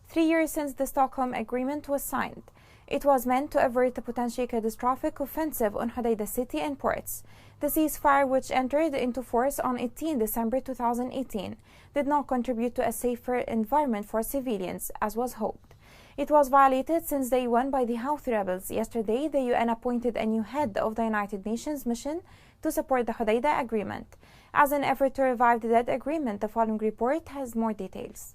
3 years since the Stockholm Agreement was signed. It was meant to avert a potentially catastrophic offensive on Hodeidah city and ports. The ceasefire, which entered into force on 18 December 2018, did not contribute to a safer environment for civilians, as was hoped. It was violated since day one by the Houthi rebels. Yesterday, the UN appointed a new head of the United Nations mission to support the Hodeidah Agreement. As an effort to revive the dead agreement, the following report has more details.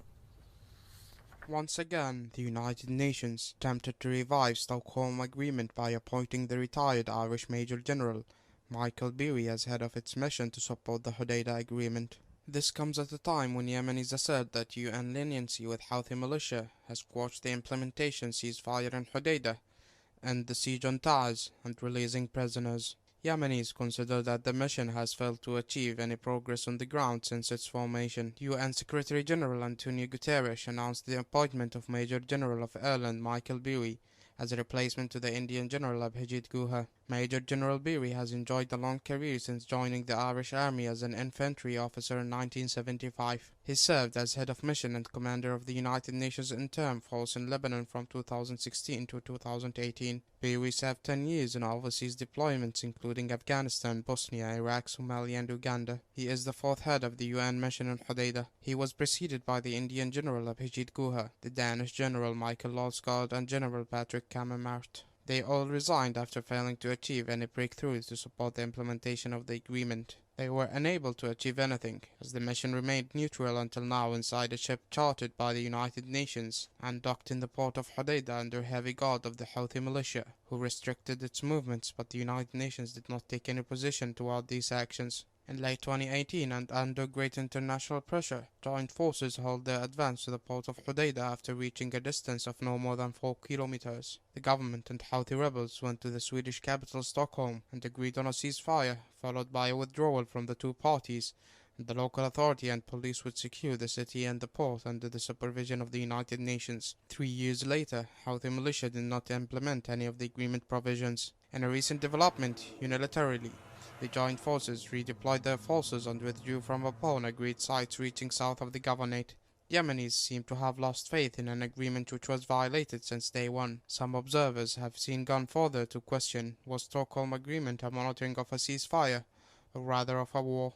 Once again, the United Nations attempted to revive Stockholm Agreement by appointing the retired Irish Major General Michael Beery as head of its mission to support the Hodeidah Agreement. This comes at a time when Yemenis assert that UN leniency with Houthi militia has quashed the implementation ceasefire in Hodeidah and the siege on Taiz and releasing prisoners. Yemenis consider that the mission has failed to achieve any progress on the ground since its formation. UN Secretary General Antonio Guterres announced the appointment of Major General of Ireland Michael Beery as a replacement to the Indian General Abhijit Guha. Major General Beery has enjoyed a long career since joining the Irish Army as an infantry officer in 1975. He served as head of mission and commander of the United Nations Interim Force in Lebanon from 2016 to 2018. Beery served 10 years in overseas deployments including Afghanistan, Bosnia, Iraq, Somalia and Uganda. He is the fourth head of the UN mission in Hodeidah. He was preceded by the Indian General Abhijit Guha, the Danish General Michael Losgaard and General Patrick Kammermart. They all resigned after failing to achieve any breakthroughs to support the implementation of the agreement. They were unable to achieve anything, as the mission remained neutral until now inside a ship chartered by the United Nations and docked in the port of Hodeidah under heavy guard of the Houthi militia, who restricted its movements, but the United Nations did not take any position toward these actions. In late 2018 and under great international pressure, joint forces held their advance to the port of Hodeidah after reaching a distance of no more than 4 kilometers. The government and Houthi rebels went to the Swedish capital Stockholm and agreed on a ceasefire, followed by a withdrawal from the two parties, and the local authority and police would secure the city and the port under the supervision of the United Nations. 3 years later, Houthi militia did not implement any of the agreement provisions. In a recent development, unilaterally, the joint forces redeployed their forces and withdrew from upon agreed sites reaching south of the Governorate. Yemenis seem to have lost faith in an agreement which was violated since day one. Some observers have gone further to question, was Stockholm Agreement a monitoring of a ceasefire, or rather of a war?